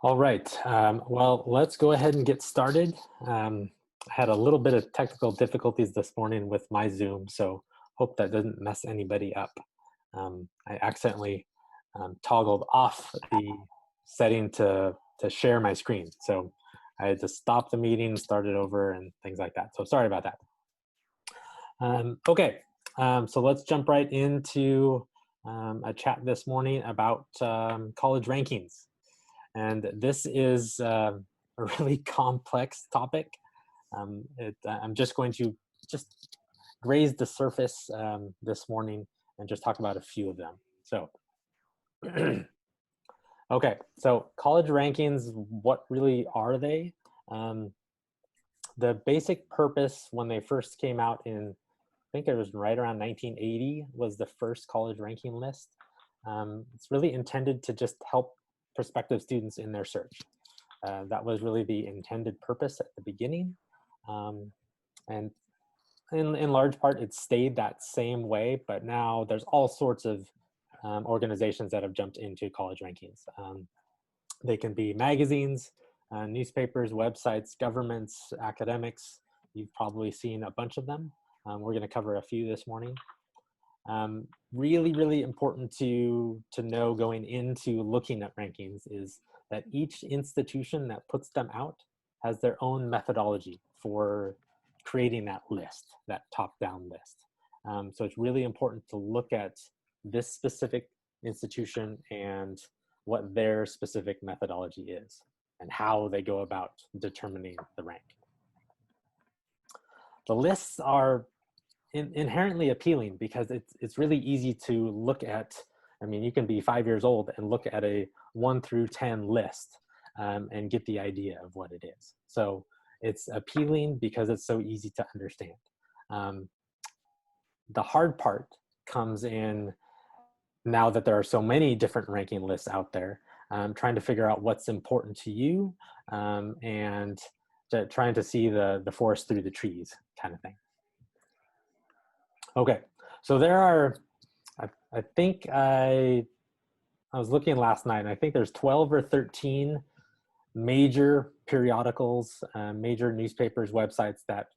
All right. Well, let's go ahead and get started. I had a little bit of technical difficulties this morning with my Zoom, so hope that doesn't mess anybody up. I accidentally toggled off the setting to share my screen, so I had to stop the meeting, start it over, and things like that. So sorry about that. Okay, so let's jump right into a chat this morning about college rankings. And this is a really complex topic. I'm just going to just graze the surface this morning and just talk about a few of them. So, okay, so college rankings, what really are they? Um, the basic purpose when they first came out in, I think it was right around 1980, was the first college ranking list. It's really intended to just help prospective students in their search. That was really the intended purpose at the beginning. And in large part, it stayed that same way, but now there's all sorts of organizations that have jumped into college rankings. They can be magazines, newspapers, websites, governments, academics. You've probably seen a bunch of them. We're going to cover a few this morning. Really important to know going into looking at rankings is that each institution that puts them out has their own methodology for creating that list, that top-down list. So it's really important to look at this specific institution and what their specific methodology is and how they go about determining the rank. The lists are inherently appealing because it's really easy to look at. I mean, you can be 5 years old and look at a 1 through 10 list and get the idea of what it is. So it's appealing because it's so easy to understand. The hard part comes in now that there are so many different ranking lists out there, trying to figure out what's important to you and trying to see the forest through the trees kind of thing. Okay, so there are, I think I was looking last night, and I think there's 12 or 13 major periodicals, major newspapers, websites that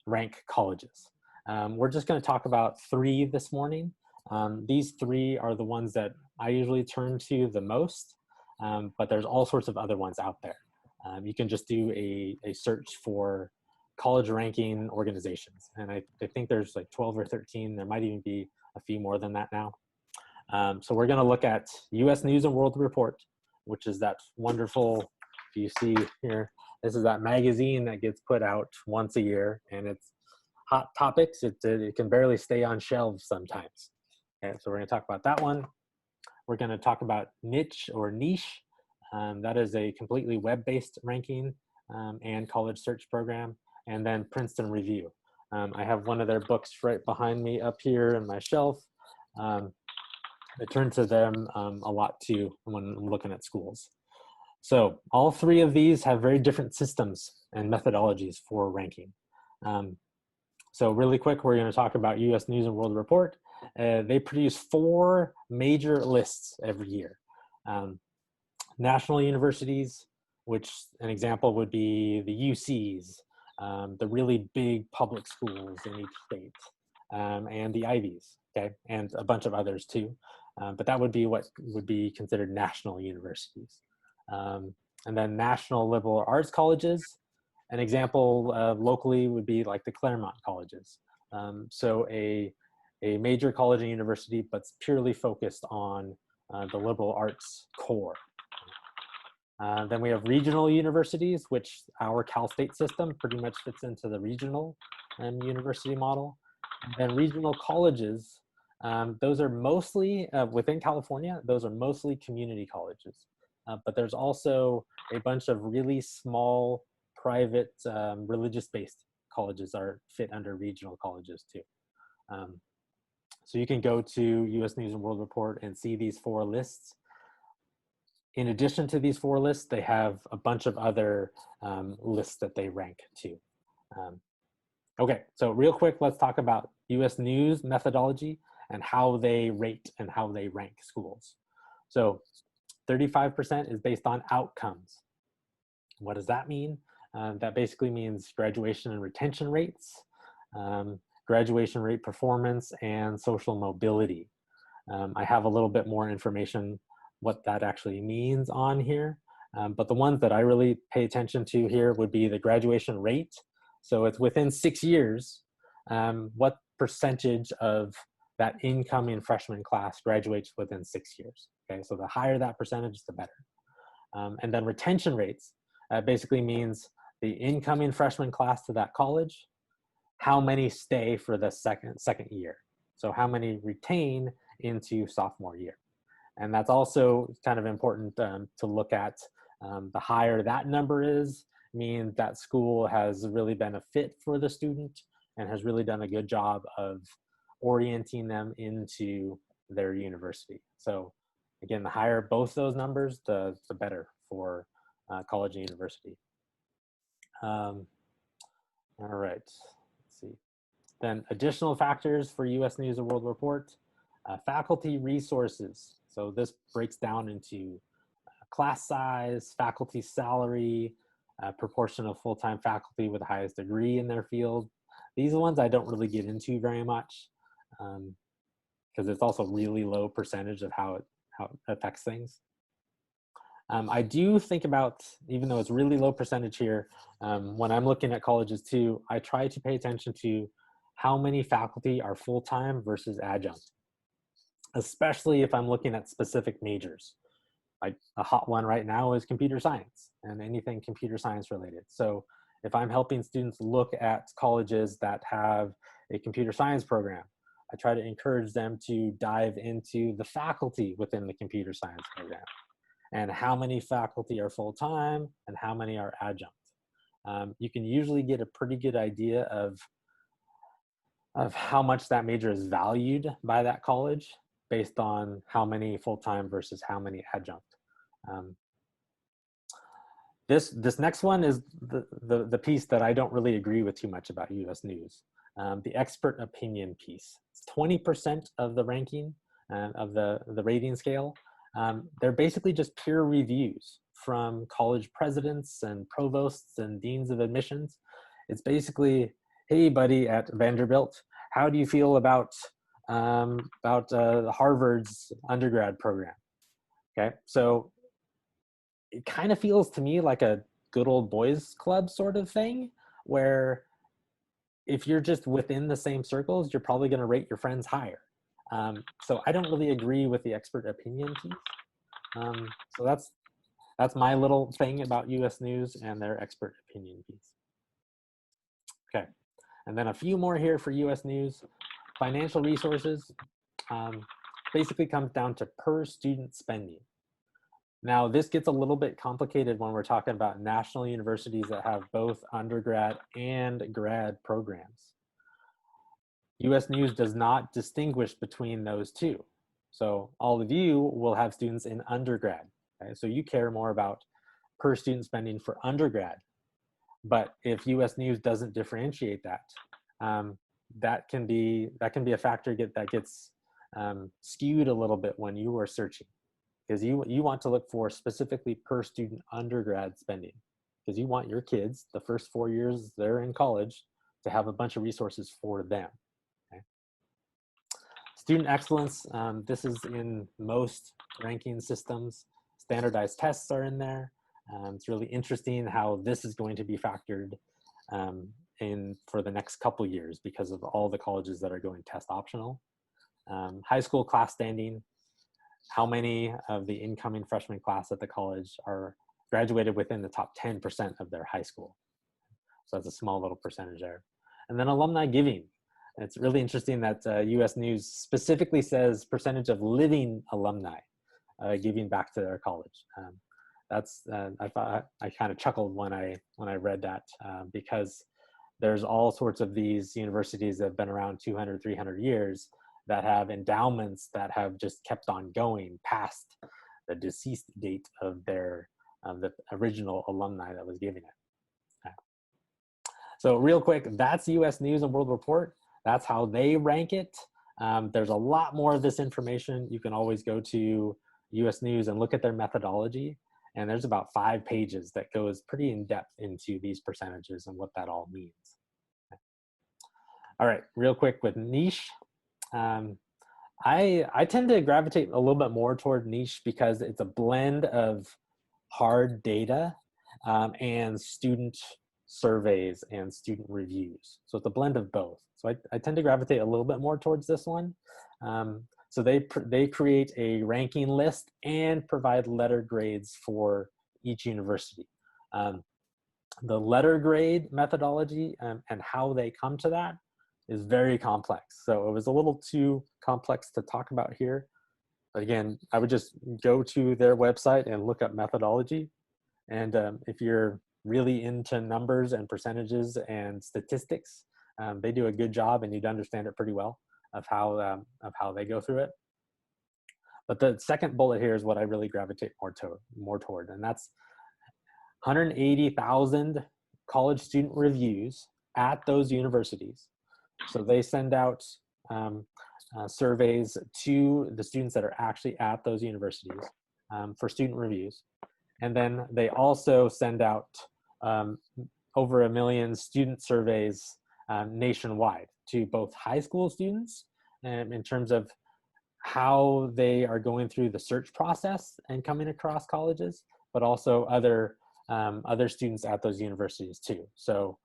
rank colleges. We're just going to talk about 3 this morning. These 3 are the ones that I usually turn to the most, but there's all sorts of other ones out there. You can just do a search for college ranking organizations, and I think there's like 12 or 13. There might even be a few more than that now. So we're going to look at U.S. News and World Report, which is that wonderful, if you see here, this is that magazine that gets put out once a year, and it's hot topics. It can barely stay on shelves sometimes. Okay, so we're going to talk about that one. We're going to talk about Niche or Niche. That is a completely web-based ranking and college search program. And then Princeton Review. I have one of their books right behind me up here on my shelf. I turn to them a lot too when I'm looking at schools. So all 3 of these have very different systems and methodologies for ranking. So really quick, we're going to talk about U.S. News and World Report. They produce 4 major lists every year. National universities, which an example would be the UCs, the really big public schools in each state, and the Ivies, okay, and a bunch of others too. But that would be what would be considered national universities. And then national liberal arts colleges. An example locally would be like the Claremont colleges. So a major college and university, but purely focused on the liberal arts core. Then we have regional universities, which our Cal State system pretty much fits into the regional university model. And then regional colleges, those are mostly, within California, those are mostly community colleges. But there's also a bunch of really small, private, religious-based colleges are fit under regional colleges too. So you can go to U.S. News and World Report and see these 4 lists. In addition to these 4 lists, they have a bunch of other lists that they rank too. Okay, so real quick, let's talk about U.S. News methodology and how they rate and how they rank schools. So 35% is based on outcomes. What does that mean? That basically means graduation and retention rates, graduation rate performance, and social mobility. I have a little bit more information what that actually means on here. But the ones that I really pay attention to here would be the graduation rate. So it's within 6 years, what percentage of that incoming freshman class graduates within 6 years. Okay, so the higher that percentage, the better. And then retention rates basically means the incoming freshman class to that college, how many stay for the second year. So how many retain into sophomore year. And that's also kind of important to look at. The higher that number is, means that school has really been a fit for the student and has really done a good job of orienting them into their university. So again, the higher both those numbers, the better for college and university. All right, let's see. Then additional factors for US News and World Report, faculty resources. So this breaks down into class size, faculty salary, proportion of full-time faculty with the highest degree in their field. These are ones I don't really get into very much because it's also really low percentage of how it affects things. I do think about, even though it's really low percentage here, when I'm looking at colleges too, I try to pay attention to how many faculty are full-time versus adjunct, especially if I'm looking at specific majors. Like a hot one right now is computer science and anything computer science related. So if I'm helping students look at colleges that have a computer science program, I try to encourage them to dive into the faculty within the computer science program and how many faculty are full-time and how many are adjunct. You can usually get a pretty good idea of how much that major is valued by that college based on how many full-time versus how many adjunct. This next one is the piece that I don't really agree with too much about US News, the expert opinion piece. It's 20% of the ranking of the rating scale. They're basically just peer reviews from college presidents and provosts and deans of admissions. It's basically, hey buddy at Vanderbilt, how do you feel about Harvard's undergrad program? Okay, so it kind of feels to me like a good old boys club sort of thing, where if you're just within the same circles, you're probably going to rate your friends higher. So I don't really agree with the expert opinion piece. So that's my little thing about US News and their expert opinion piece. Okay, and then a few more here for US News. Financial resources basically comes down to per student spending. Now, this gets a little bit complicated when we're talking about national universities that have both undergrad and grad programs. US News does not distinguish between those two. So all of you will have students in undergrad. Okay? So you care more about per student spending for undergrad. But if US News doesn't differentiate that, that can be a factor that gets skewed a little bit when you are searching, because you want to look for specifically per student undergrad spending, because you want your kids, the first 4 years they're in college, to have a bunch of resources for them. Okay? Student excellence, this is in most ranking systems. Standardized tests are in there. It's really interesting how this is going to be factored in for the next couple years because of all the colleges that are going test optional. High school class standing, how many of the incoming freshman class at the college are graduated within the top 10% of their high school. So that's a small little percentage there. And then alumni giving. It's really interesting that US News specifically says percentage of living alumni giving back to their college. I kind of chuckled when I read that because there's all sorts of these universities that have been around 200, 300 years that have endowments that have just kept on going past the deceased date of the original alumni that was giving it. Okay. So real quick, that's US News and World Report. That's how they rank it. There's a lot more of this information. You can always go to US News and look at their methodology. And there's about 5 pages that goes pretty in depth into these percentages and what that all means. All right, real quick with niche. I tend to gravitate a little bit more toward niche because it's a blend of hard data and student surveys and student reviews. So it's a blend of both. So I tend to gravitate a little bit more towards this one. So they create a ranking list and provide letter grades for each university. The letter grade methodology and how they come to that is very complex. So it was a little too complex to talk about here. But again, I would just go to their website and look up methodology. And if you're really into numbers and percentages and statistics, they do a good job and you'd understand it pretty well of how they go through it. But the second bullet here is what I really gravitate more toward, and that's 180,000 college student reviews at those universities. So they send out surveys to the students that are actually at those universities for student reviews. And then they also send out over 1 million student surveys nationwide to both high school students in terms of how they are going through the search process and coming across colleges, but also other students at those universities too. So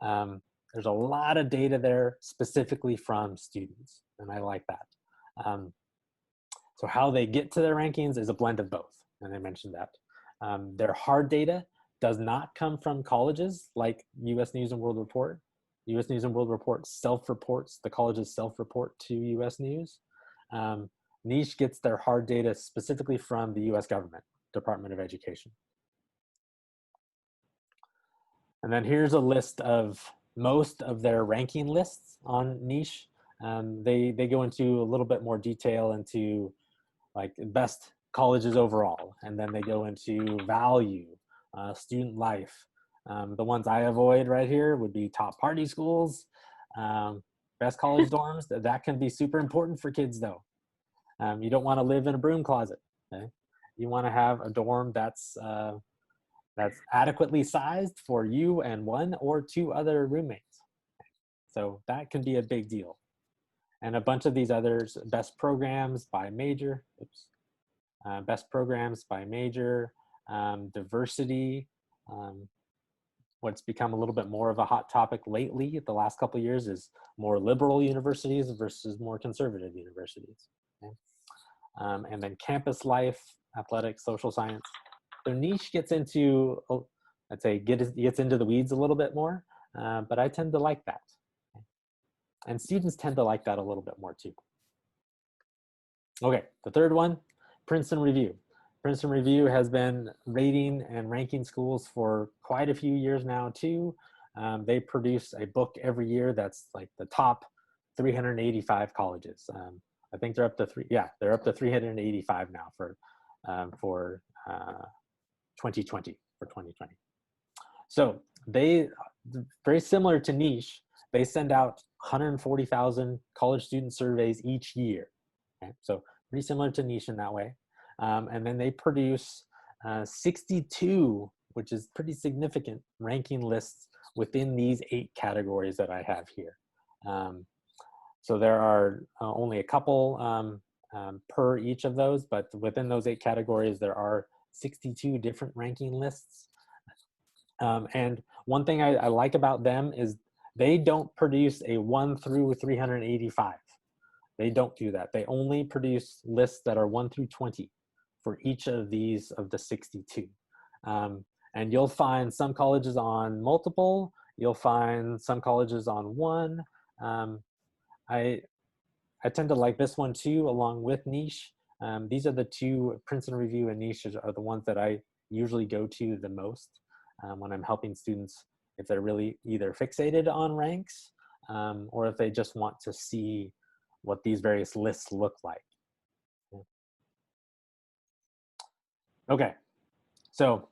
there's a lot of data there specifically from students, and I like that. So how they get to their rankings is a blend of both, and I mentioned that. Their hard data does not come from colleges like US News and World Report. US News and World Report self-reports, the colleges self-report to US News. Niche gets their hard data specifically from the US government, Department of Education. And then here's a list of most of their ranking lists on Niche. They go into a little bit more detail into like best colleges overall, and then they go into value, student life. The ones I avoid right here would be top party schools, best college dorms. That can be super important for kids though. You don't want to live in a broom closet. Okay? You want to have a dorm that's adequately sized for you and 1 or 2 other roommates. So that can be a big deal. And a bunch of these others, best programs by major, best programs by major, diversity. What's become a little bit more of a hot topic lately, the last couple of years, is more liberal universities versus more conservative universities. Okay? And then campus life, athletics, social science. So niche gets into, I'd say, gets into the weeds a little bit more, but I tend to like that. Okay? And students tend to like that a little bit more too. Okay, the third one, Princeton Review. Princeton Review has been rating and ranking schools for quite a few years now too. They produce a book every year that's like the top 385 colleges. I think they're up to 385 now for 2020. So they, very similar to Niche, they send out 140,000 college student surveys each year. Okay? So pretty similar to Niche in that way. And then they produce 62, which is pretty significant, ranking lists within these 8 categories that I have here. So there are only a couple per each of those, but within those 8 categories, there are 62 different ranking lists. And one thing I like about them is they don't produce a 1 through 385. They don't do that. They only produce lists that are 1 through 20 for each of these of the 62. And you'll find some colleges on multiple, you'll find some colleges on 1. I tend to like this one too, along with Niche. These are the 2, Princeton Review and Niche are the ones that I usually go to the most when I'm helping students if they're really either fixated on ranks or if they just want to see what these various lists look like. Okay, so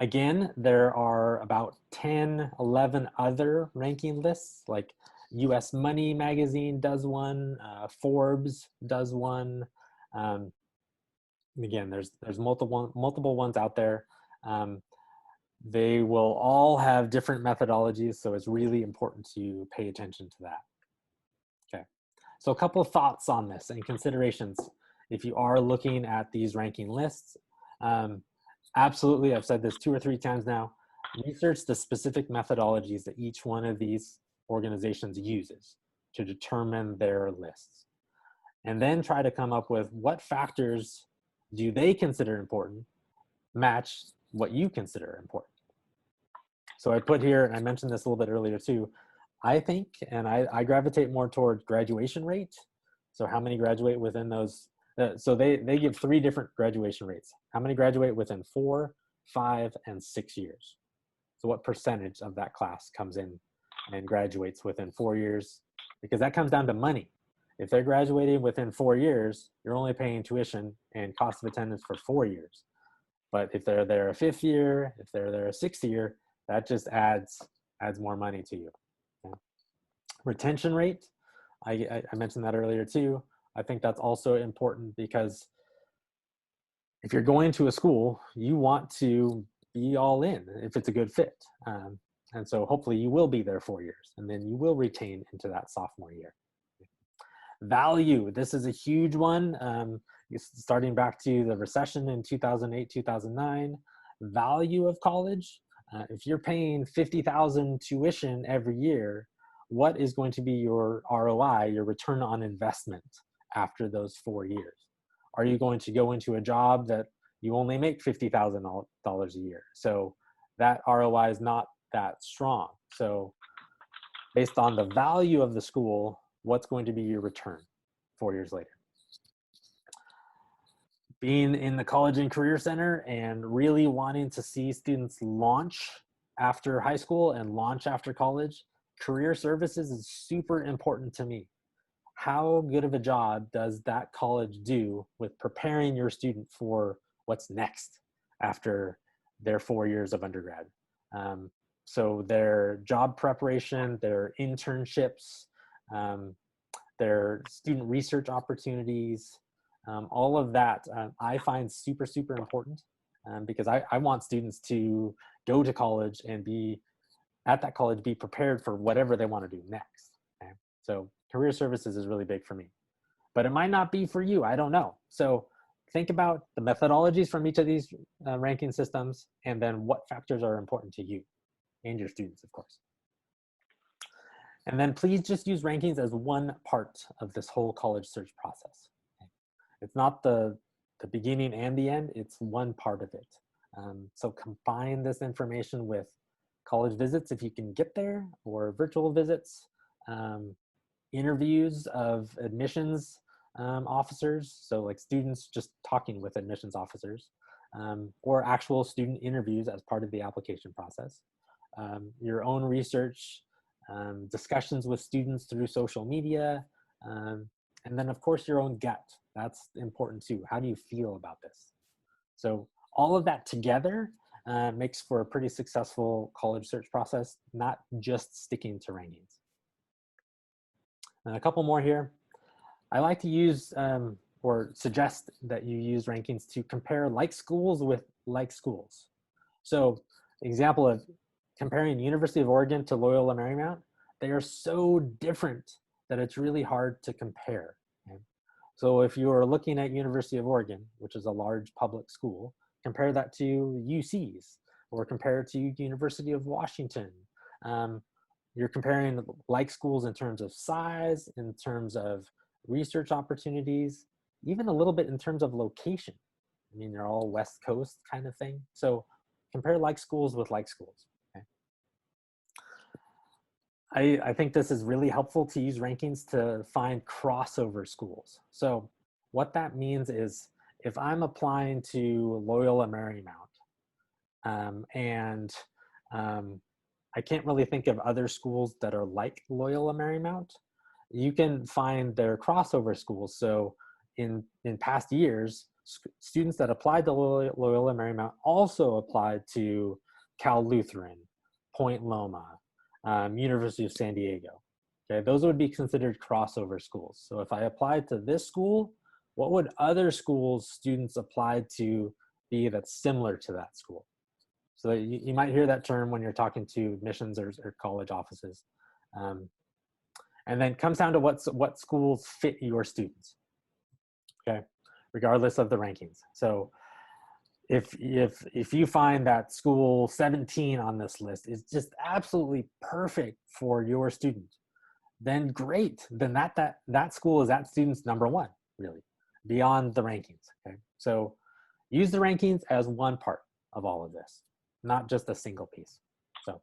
again, there are about 10, 11 other ranking lists, like US Money magazine does one, Forbes does one, again, there's multiple ones out there. Um, they will all have different methodologies, so it's really important to pay attention to that. Okay, so a couple of thoughts on this and considerations if you are looking at these ranking lists. Absolutely, I've said this 2 or 3 times now, research the specific methodologies that each one of these organizations uses to determine their lists. And then try to come up with what factors do they consider important match what you consider important. So I put here, and I mentioned this a little bit earlier too, I think, and I gravitate more toward graduation rate. So how many graduate within those, so they give 3 different graduation rates. How many graduate within 4, 5, and 6 years? So what percentage of that class comes in and graduates within 4 years? Because that comes down to money. If they're graduating within 4 years, you're only paying tuition and cost of attendance for 4 years. But if they're there a 5th year, if they're there a 6th year, that just adds more money to you. Okay. Retention rate, I mentioned that earlier too. I think that's also important because if you're going to a school, you want to be all in if it's a good fit. And so hopefully you will be there 4 years and then you will retain into that sophomore year. Value, this is a huge one. Starting back to the recession in 2008, 2009, value of college. If you're paying $50,000 tuition every year, what is going to be your ROI, your return on investment after those 4 years? Are you going to go into a job that you only make $50,000 a year? So that ROI is not that strong. So based on the value of the school, what's going to be your return 4 years later? Being in the College and Career Center and really wanting to see students launch after high school and launch after college, career services is super important to me. How good of a job does that college do with preparing your student for what's next after their 4 years of undergrad? So their job preparation, their internships, their student research opportunities, all of that I find super, super important because I want students to go to college and be at that college, be prepared for whatever they want to do next. Okay? So career services is really big for me, but it might not be for you. I don't know. So think about the methodologies from each of these ranking systems and then what factors are important to you and your students, of course. And then please just use rankings as one part of this whole college search process. It's not the beginning and the end, it's one part of it. So combine this information with college visits if you can get there, or virtual visits, interviews of admissions officers, so like students just talking with admissions officers, or actual student interviews as part of the application process. Your own research, discussions with students through social media, and then of course your own gut. That's important too. How do you feel about this? So all of that together makes for a pretty successful college search process, not just sticking to rankings. And a couple more here. I like to use or suggest that you use rankings to compare like schools with like schools. So example of comparing University of Oregon to Loyola Marymount, they are so different that it's really hard to compare. Okay? So if you are looking at University of Oregon, which is a large public school, compare that to UC's, or compare it to University of Washington. You're comparing like schools in terms of size, in terms of research opportunities, even a little bit in terms of location. I mean, they're all West Coast kind of thing. So compare like schools with like schools. I think this is really helpful to use rankings to find crossover schools. So what that means is if I'm applying to Loyola Marymount and I can't really think of other schools that are like Loyola Marymount, you can find their crossover schools. So in past years, students that applied to Loyola Marymount also applied to Cal Lutheran, Point Loma, University of San Diego. Okay, those would be considered crossover schools. So if I applied to this school, what would other schools students apply to be that's similar to that school? So you might hear that term when you're talking to admissions or college offices. And then comes down to what schools fit your students, okay, regardless of the rankings. So if you find that school 17 on this list is just absolutely perfect for your student, then great. Then that school is that student's number one, really, beyond the rankings. Okay, so use the rankings as one part of all of this, not just a single piece. So